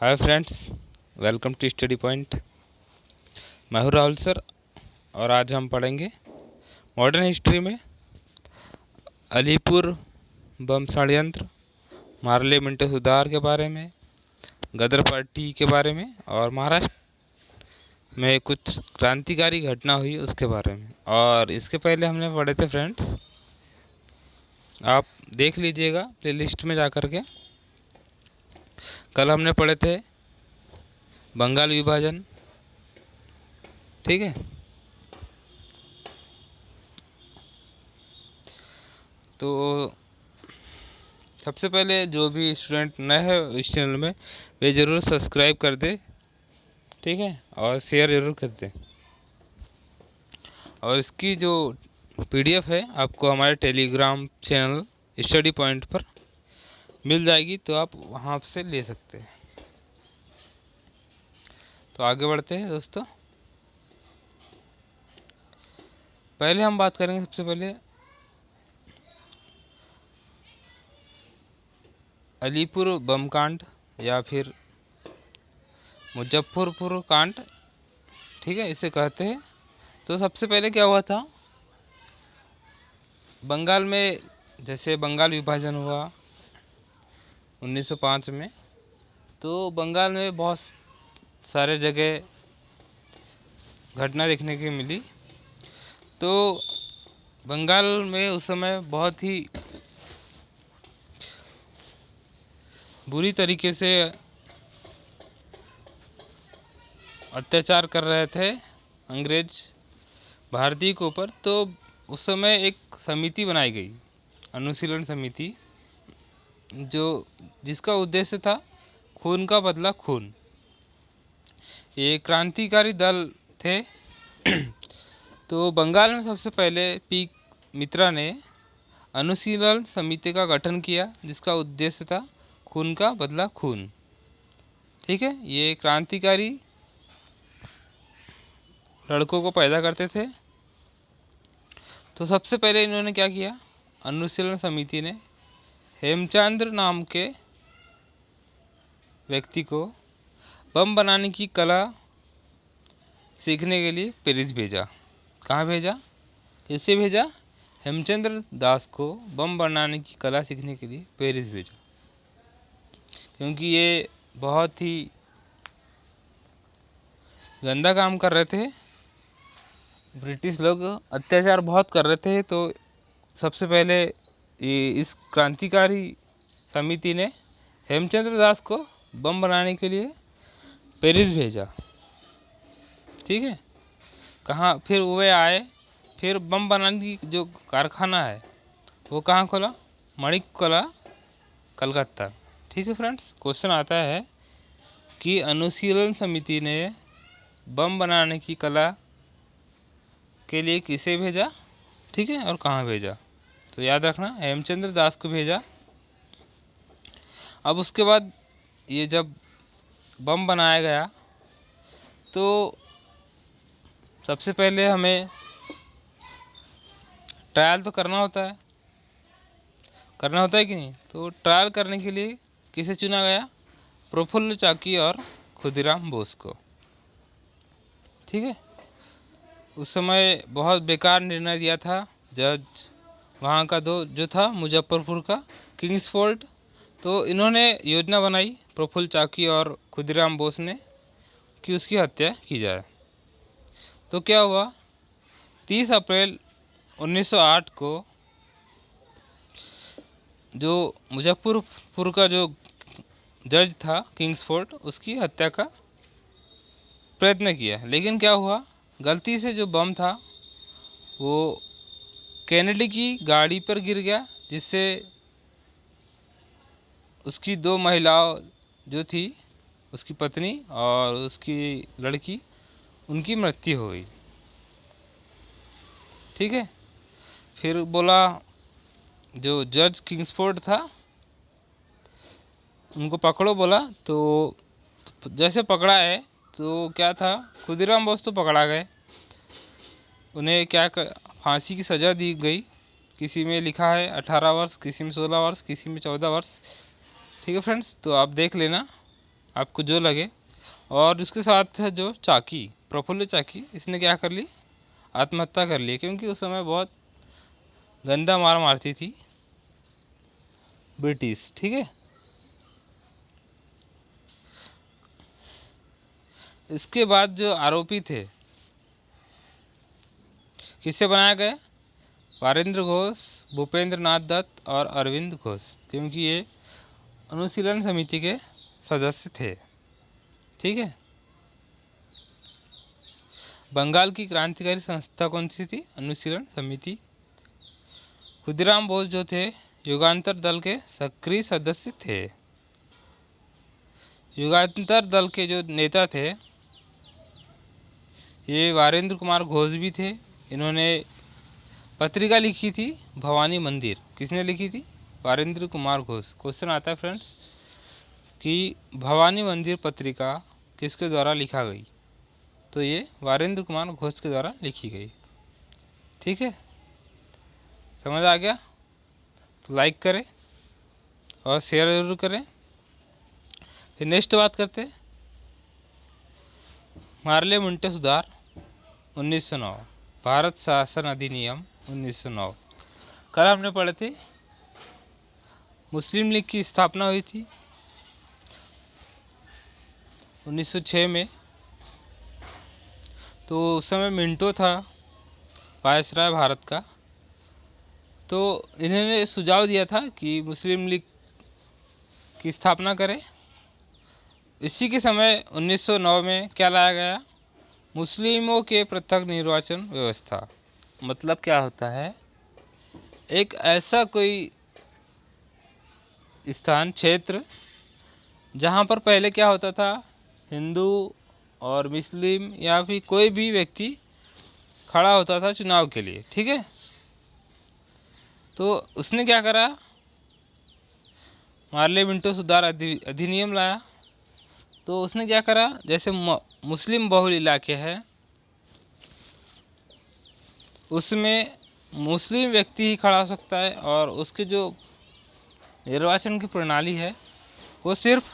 Hi friends, welcome to study point. मैं हूँ Rahul sir और आज हम पढ़ेंगे मॉडर्न हिस्ट्री में अलीपुर बम षड्यंत्र, मार्ले मिंटो सुधार के बारे में, गदर पार्टी के बारे में और महाराष्ट्र में कुछ क्रांतिकारी घटना हुई उसके बारे में। और इसके पहले हमने पढ़े थे फ्रेंड्स, आप देख लीजिएगा प्लेलिस्ट में जा कर के। कल हमने पढ़े थे बंगाल विभाजन, ठीक है। तो सबसे पहले जो भी स्टूडेंट नए हैं इस चैनल में वे ज़रूर सब्सक्राइब कर दे, ठीक है, और शेयर ज़रूर कर दे। और इसकी जो पीडीएफ है आपको हमारे टेलीग्राम चैनल स्टडी पॉइंट पर मिल जाएगी, तो आप वहाँ से ले सकते हैं। तो आगे बढ़ते हैं दोस्तों। पहले हम बात करेंगे सबसे पहले अलीपुर बम कांड या फिर मुजफ्फरपुर कांड, ठीक है, इसे कहते हैं। तो सबसे पहले क्या हुआ था बंगाल में, जैसे बंगाल विभाजन हुआ 1905 में, तो बंगाल में बहुत सारे जगह घटना देखने की मिली। तो बंगाल में उस समय बहुत ही बुरी तरीके से अत्याचार कर रहे थे अंग्रेज भारतीय के ऊपर। तो उस समय एक समिति बनाई गई, अनुशीलन समिति, जिसका उद्देश्य था खून का बदला खून। ये क्रांतिकारी दल थे। तो बंगाल में सबसे पहले पी मित्रा ने अनुशीलन समिति का गठन किया, जिसका उद्देश्य था खून का बदला खून, ठीक है। ये क्रांतिकारी लड़कों को पैदा करते थे। तो सबसे पहले इन्होंने क्या किया, अनुशीलन समिति ने हेमचंद्र नाम के व्यक्ति को बम बनाने की कला सीखने के लिए पेरिस भेजा। कहाँ भेजा, किसे भेजा? हेमचंद्र दास को बम बनाने की कला सीखने के लिए पेरिस भेजा, क्योंकि ये बहुत ही गंदा काम कर रहे थे। ब्रिटिश लोग अत्याचार बहुत कर रहे थे। तो सबसे पहले ये इस क्रांतिकारी समिति ने हेमचंद्र दास को बम बनाने के लिए पेरिस भेजा, ठीक है। कहाँ फिर वे आए, फिर बम बनाने की जो कारखाना है वो कहाँ खोला? मणिककला, कलकत्ता, ठीक है। फ्रेंड्स, क्वेश्चन आता है कि अनुशीलन समिति ने बम बनाने की कला के लिए किसे भेजा, ठीक है, और कहाँ भेजा? तो याद रखना, हेमचंद्र दास को भेजा। अब उसके बाद ये जब बम बनाया गया तो सबसे पहले हमें ट्रायल तो करना होता है कि नहीं? तो ट्रायल करने के लिए किसे चुना गया? प्रफुल्ल चाकी और खुदीराम बोस को, ठीक है। उस समय बहुत बेकार निर्णय दिया था जज वहाँ का जो था मुजफ्फरपुर का किंग्सफोर्ड। तो इन्होंने योजना बनाई, प्रफुल्ल चाकी और खुदीराम बोस ने, कि उसकी हत्या की जाए। तो क्या हुआ, 30 अप्रैल 1908 को जो मुजफ्फरपुर का जो जज था किंग्सफोर्ड, उसकी हत्या का प्रयत्न किया। लेकिन क्या हुआ, गलती से जो बम था वो कैनेडी की गाड़ी पर गिर गया, जिससे उसकी 2 महिलाओं जो थी, उसकी पत्नी और उसकी लड़की, उनकी मृत्यु हो गई, ठीक है। फिर बोला, जो जज किंग्सफोर्ड था उनको पकड़ो बोला। तो जैसे पकड़ा है तो क्या था, खुदीराम बोस तो पकड़ा गए, उन्हें क्या फांसी की सज़ा दी गई। किसी में लिखा है 18 वर्ष, किसी में 16 वर्ष, किसी में 14 वर्ष, ठीक है फ्रेंड्स। तो आप देख लेना आपको जो लगे। और उसके साथ है जो चाकी, प्रफुल्ल चाकी, इसने क्या कर ली, आत्महत्या कर ली, क्योंकि उस समय बहुत गंदा मार मारती थी ब्रिटिश। ठीक है, इसके बाद जो आरोपी थे किससे बनाया गया, वारेंद्र घोष, भूपेंद्र नाथ दत्त और अरविंद घोष, क्योंकि ये अनुशीलन समिति के सदस्य थे। ठीक है, बंगाल की क्रांतिकारी संस्था कौन सी थी, अनुशीलन समिति। खुदीराम बोस जो थे युगांतर दल के सक्रिय सदस्य थे। युगांतर दल के जो नेता थे ये वारेंद्र कुमार घोष भी थे। इन्होंने पत्रिका लिखी थी भवानी मंदिर, किसने लिखी थी, वारेंद्र कुमार घोष। क्वेश्चन आता है फ्रेंड्स कि भवानी मंदिर पत्रिका किसके द्वारा लिखा गई, तो ये वारेंद्र कुमार घोष के द्वारा लिखी गई। ठीक है, समझ आ गया, तो लाइक करें और शेयर जरूर करें। फिर नेक्स्ट बात करते हैं, मार्ले मुंटे सुधार 1909, भारत शासन अधिनियम 1909। कल हमने पढ़े थे मुस्लिम लीग की स्थापना हुई थी 1906 में। तो उस समय मिंटो था वायसराय भारत का। तो इन्होंने सुझाव दिया था कि मुस्लिम लीग की स्थापना करें। इसी के समय 1909 में क्या लाया गया, मुस्लिमों के पृथक निर्वाचन व्यवस्था। मतलब क्या होता है, एक ऐसा कोई स्थान, क्षेत्र, जहाँ पर पहले क्या होता था, हिंदू और मुस्लिम या फिर कोई भी व्यक्ति खड़ा होता था चुनाव के लिए। ठीक है, तो उसने क्या करा, मार्ले मिंटो सुधार अधिनियम लाया। तो उसने क्या करा, जैसे मुस्लिम बहुल इलाके हैं उसमें मुस्लिम व्यक्ति ही खड़ा हो सकता है और उसके जो निर्वाचन की प्रणाली है वो सिर्फ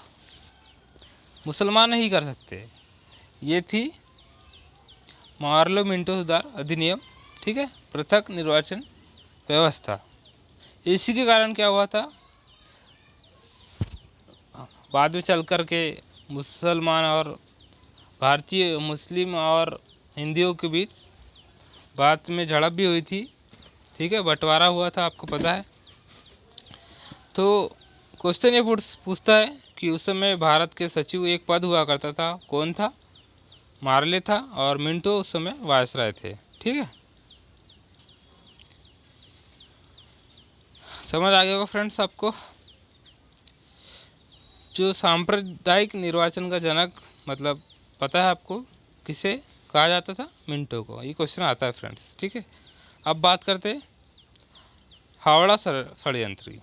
मुसलमान ही कर सकते। ये थी मार्ले मिंटो सुधार अधिनियम। ठीक है, पृथक निर्वाचन व्यवस्था। इसी के कारण क्या हुआ था, बाद में चल कर के मुसलमान और भारतीय, मुस्लिम और हिंदियों के बीच बाद में झड़प भी हुई थी। ठीक है, बंटवारा हुआ था, आपको पता है। तो क्वेश्चन ये पूछता है कि उस समय भारत के सचिव एक पद हुआ करता था, कौन था, मार्ले था, और मिंटो उस समय वायसराय थे। ठीक है, समझ आ गया होगा फ्रेंड्स आपको। जो सांप्रदायिक निर्वाचन का जनक, मतलब पता है आपको किसे कहा जाता था, मिंटो को। ये क्वेश्चन आता है फ्रेंड्स। ठीक है, अब बात करते हैं हावड़ा षड्यंत्र की।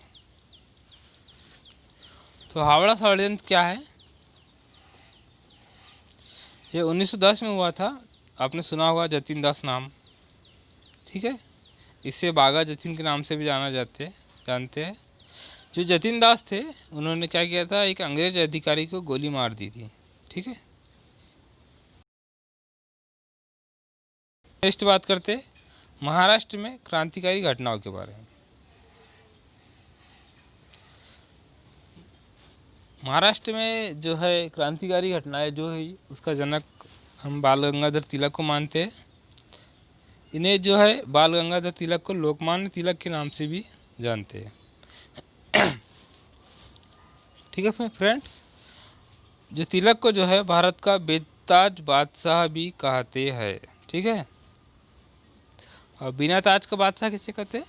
तो हावड़ा षड्यंत्र क्या है, ये 1910 में हुआ था। आपने सुना होगा जतिन दास नाम। ठीक है, इसे बागा जतिन के नाम से भी जानते हैं। जो जतिन दास थे उन्होंने क्या किया था, एक अंग्रेज अधिकारी को गोली मार दी थी। ठीक है, नेक्स्ट बात करते हैं महाराष्ट्र में क्रांतिकारी घटनाओं के बारे में। महाराष्ट्र में जो है क्रांतिकारी घटनाएं जो है उसका जनक हम बाल गंगाधर तिलक को मानते हैं। इन्हें जो है बाल गंगाधर तिलक को लोकमान्य तिलक के नाम से भी जानते हैं। ठीक है फ्रेंड्स, जो तिलक को जो है भारत का बेताज बादशाह भी कहते हैं। ठीक है, और बिना ताज का बादशाह किसे कहते हैं,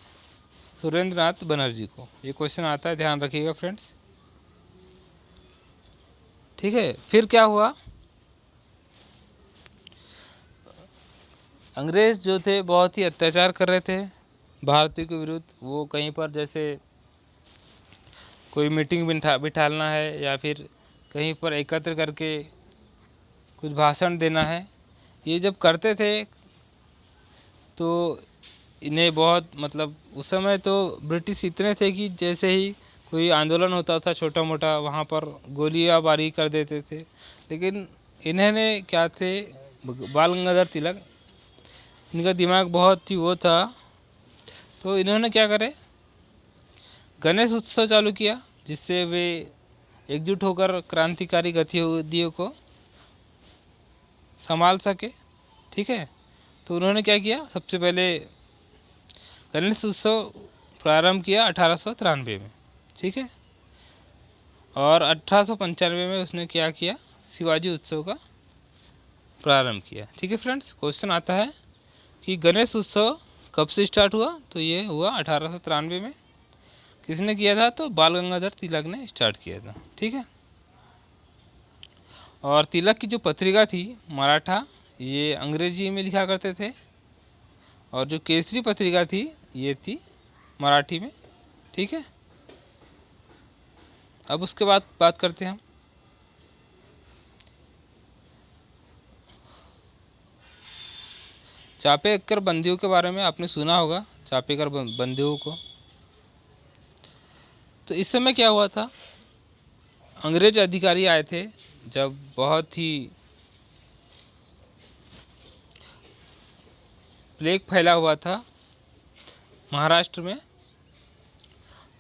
सुरेंद्र नाथ बनर्जी को। ये क्वेश्चन आता है, ध्यान रखिएगा फ्रेंड्स। ठीक है, फिर क्या हुआ, अंग्रेज जो थे बहुत ही अत्याचार कर रहे थे भारतीयों के विरुद्ध। वो कहीं पर जैसे कोई मीटिंग बिठाना है या फिर कहीं पर एकत्र करके कुछ भाषण देना है, ये जब करते थे तो इन्हें बहुत, मतलब उस समय तो ब्रिटिश इतने थे कि जैसे ही कोई आंदोलन होता था छोटा मोटा, वहाँ पर गोलीबारी कर देते थे। लेकिन इन्होंने क्या थे, बाल गंगाधर तिलक, इनका दिमाग बहुत ही वो था, तो इन्होंने क्या करे, गणेश उत्सव चालू किया, जिससे वे एकजुट होकर क्रांतिकारी गतिविधियों को संभाल सके। ठीक है, तो उन्होंने क्या किया, सबसे पहले गणेश उत्सव प्रारंभ किया 1893 में। ठीक है, और 1895 में उसने क्या किया, शिवाजी उत्सव का प्रारंभ किया। ठीक है फ्रेंड्स, क्वेश्चन आता है कि गणेश उत्सव कब से स्टार्ट हुआ, तो ये हुआ 1893 में। किसने किया था, तो बाल गंगाधर तिलक ने स्टार्ट किया था। ठीक है, और तिलक की जो पत्रिका थी मराठा, ये अंग्रेजी में लिखा करते थे, और जो केसरी पत्रिका थी ये थी मराठी में। ठीक है, अब उसके बाद बात करते हैं हम चापेकर बंदियों के बारे में। आपने सुना होगा चापेकर बंदियों को। तो इस समय क्या हुआ था, अंग्रेज अधिकारी आए थे जब बहुत ही प्लेग फैला हुआ था महाराष्ट्र में।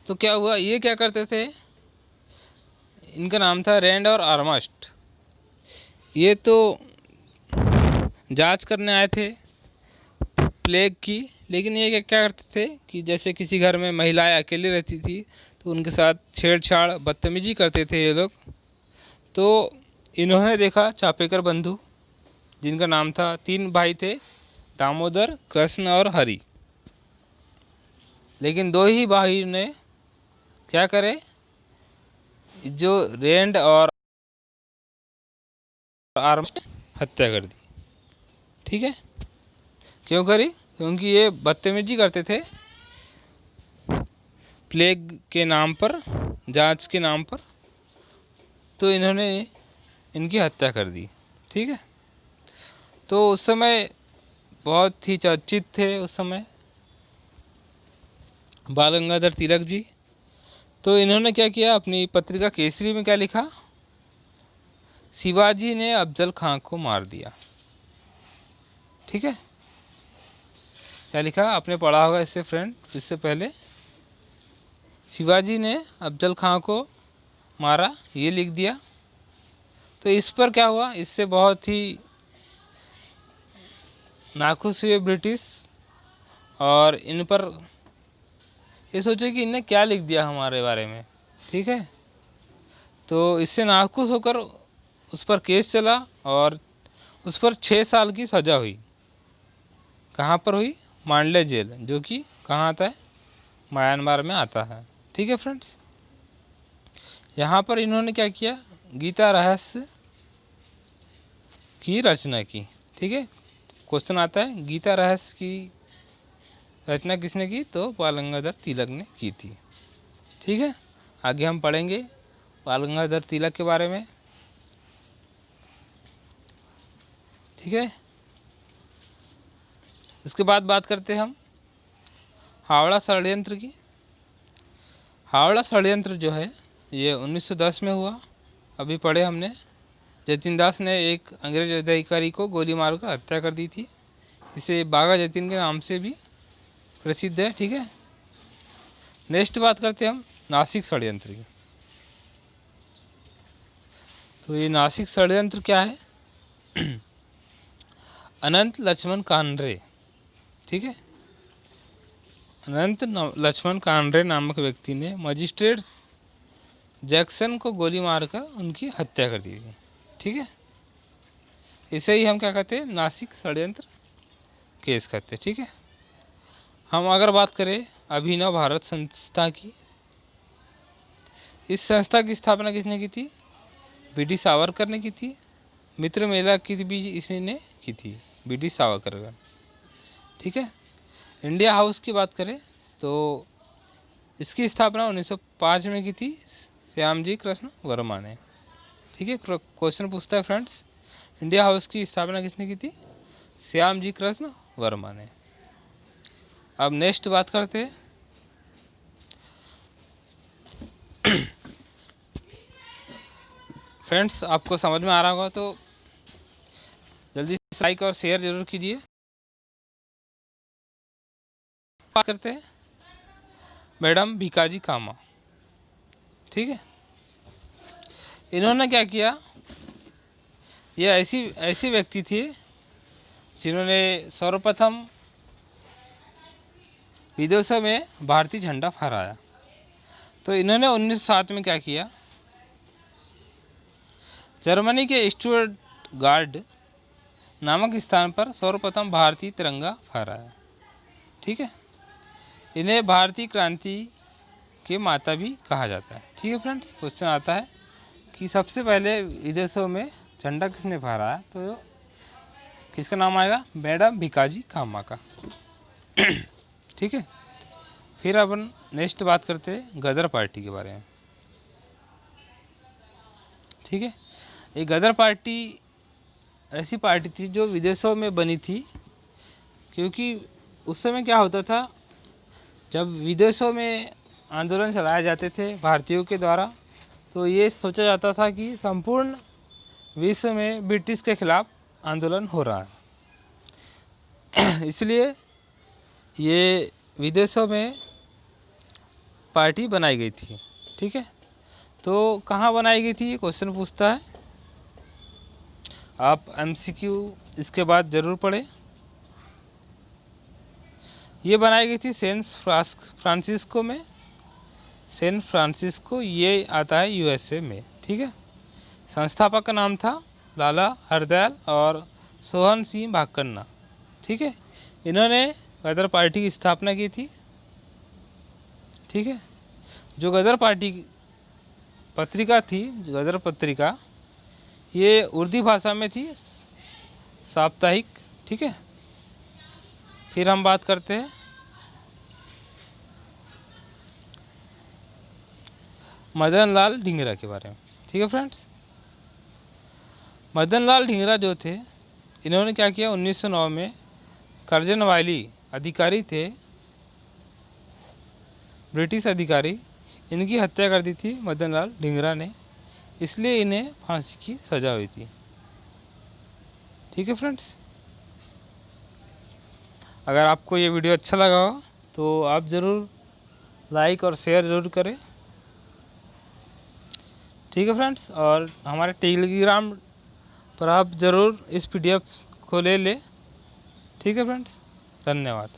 तो क्या हुआ, ये क्या करते थे, इनका नाम था रैंड और आर्मस्ट। ये तो जांच करने आए थे प्लेग की, लेकिन ये क्या करते थे कि जैसे किसी घर में महिलाएं अकेली रहती थी तो उनके साथ छेड़छाड़ बदतमीजी करते थे ये लोग। तो इन्होंने देखा चापेकर बंधु, जिनका नाम था, 3 भाई थे, दामोदर, कृष्ण और हरि। लेकिन 2 ही भाई ने क्या करे, जो रेंड और आर्म हत्या कर दी। ठीक है, क्यों करी, क्योंकि ये बदतमीजी करते थे प्लेग के नाम पर, जांच के नाम पर, तो इन्होंने इनकी हत्या कर दी। ठीक है, तो उस समय बहुत ही चर्चित थे उस समय बाल गंगाधर तिलक जी। तो इन्होंने क्या किया, अपनी पत्रिका केसरी में क्या लिखा, शिवाजी ने अफजल खां को मार दिया। ठीक है, क्या लिखा, आपने पढ़ा होगा इससे फ्रेंड, इससे पहले, शिवाजी ने अफजल खां को मारा, ये लिख दिया। तो इस पर क्या हुआ, इससे बहुत ही नाखुश हुए ब्रिटिश, और इन पर ये सोचे कि इनने क्या लिख दिया हमारे बारे में। ठीक है, तो इससे नाखुश होकर उस पर केस चला, और उस पर 6 साल की सज़ा हुई। कहाँ पर हुई, मांडले जेल, जो कि कहाँ आता है, म्यांमार में आता है। ठीक है फ्रेंड्स, यहाँ पर इन्होंने क्या किया, गीता रहस्य की रचना की। ठीक है, क्वेश्चन आता है गीता रहस्य की रचना किसने की, तो बाल गंगाधर तिलक ने की थी। ठीक है, आगे हम पढ़ेंगे बाल गंगाधर तिलक के बारे में। ठीक है, इसके बाद बात करते हैं हम हावड़ा षड्यंत्र की। हावड़ा षड्यंत्र जो है ये 1910 में हुआ, अभी पढ़े हमने। जतिन दास ने एक अंग्रेज अधिकारी को गोली मारकर हत्या कर दी थी। इसे बागा जतिन के नाम से भी प्रसिद्ध है। ठीक है, नेक्स्ट बात करते हैं हम नासिक षड्यंत्र की। तो ये नासिक षड्यंत्र क्या है, अनंत लक्ष्मण कानरे। ठीक है, अनंत लक्ष्मण कानरे नामक व्यक्ति ने मजिस्ट्रेट जैक्सन को गोली मारकर उनकी हत्या कर दी थी। ठीक है, इसे ही हम क्या कहते हैं, नासिक षड्यंत्र केस कहते हैं। ठीक है, हम अगर बात करें अभिनव भारत संस्था की, इस संस्था की स्थापना किसने की थी, बी.डी. सावरकर ने की थी। मित्र मेला की भी इसी ने की थी, बी.डी. सावरकर का। ठीक है, इंडिया हाउस की बात करें तो इसकी स्थापना 1905 में की थी, श्यामजी कृष्ण वर्मा ने। ठीक है, क्वेश्चन पूछता है फ्रेंड्स, इंडिया हाउस की स्थापना किसने की थी, श्यामजी कृष्ण वर्मा ने। अब नेक्स्ट बात करते हैं फ्रेंड्स आपको समझ में आ रहा होगा तो जल्दी से लाइक और शेयर जरूर कीजिए। बात करते हैं मैडम भिकाजी कामा। ठीक है, इन्होंने क्या किया, ये ऐसी व्यक्ति थी जिन्होंने सर्वप्रथम विदेशों में भारतीय झंडा फहराया। तो इन्होंने 1907 में क्या किया, जर्मनी के स्टुटगार्ट नामक स्थान पर सर्वप्रथम भारतीय तिरंगा फहराया। ठीक है, इन्हें भारतीय क्रांति के माता भी कहा जाता है। ठीक है फ्रेंड्स, क्वेश्चन आता है कि सबसे पहले विदेशों में झंडा किसने फहराया, तो किसका नाम आएगा, मैडम भिकाजी कामा का। ठीक है, फिर अपन नेक्स्ट बात करते हैं गदर पार्टी के बारे में। ठीक है, ये गदर पार्टी ऐसी पार्टी थी जो विदेशों में बनी थी, क्योंकि उस समय क्या होता था, जब विदेशों में आंदोलन चलाए जाते थे भारतीयों के द्वारा, तो ये सोचा जाता था कि संपूर्ण विश्व में ब्रिटिश के खिलाफ आंदोलन हो रहा है। इसलिए ये विदेशों में पार्टी बनाई गई थी। ठीक है, तो कहाँ बनाई गई थी, ये क्वेश्चन पूछता है, आप MCQ इसके बाद ज़रूर पढ़ें। ये बनाई गई थी सैन फ्रांसिस्को में, सैन फ्रांसिस्को, ये आता है USA में। ठीक है, संस्थापक का नाम था लाला हरदयाल और सोहन सिंह भाकन्ना। ठीक है, इन्होंने गदर पार्टी की स्थापना की थी। ठीक है, जो गदर पार्टी पत्रिका थी, गदर पत्रिका, ये उर्दू भाषा में थी, साप्ताहिक। ठीक है, फिर हम बात करते हैं मदन लाल ढींगरा के बारे में। ठीक है फ्रेंड्स, मदन लाल ढींगरा जो थे, इन्होंने क्या किया, 1909 में कर्जनवाली अधिकारी थे, ब्रिटिश अधिकारी, इनकी हत्या कर दी थी मदन लाल ढींगरा ने, इसलिए इन्हें फांसी की सजा हुई थी। ठीक है फ्रेंड्स, अगर आपको ये वीडियो अच्छा लगा हो तो आप ज़रूर लाइक और शेयर ज़रूर करें। ठीक है फ्रेंड्स, और हमारे टेलीग्राम पर आप ज़रूर इस PDF को ले लें। ठीक है फ्रेंड्स, धन्यवाद।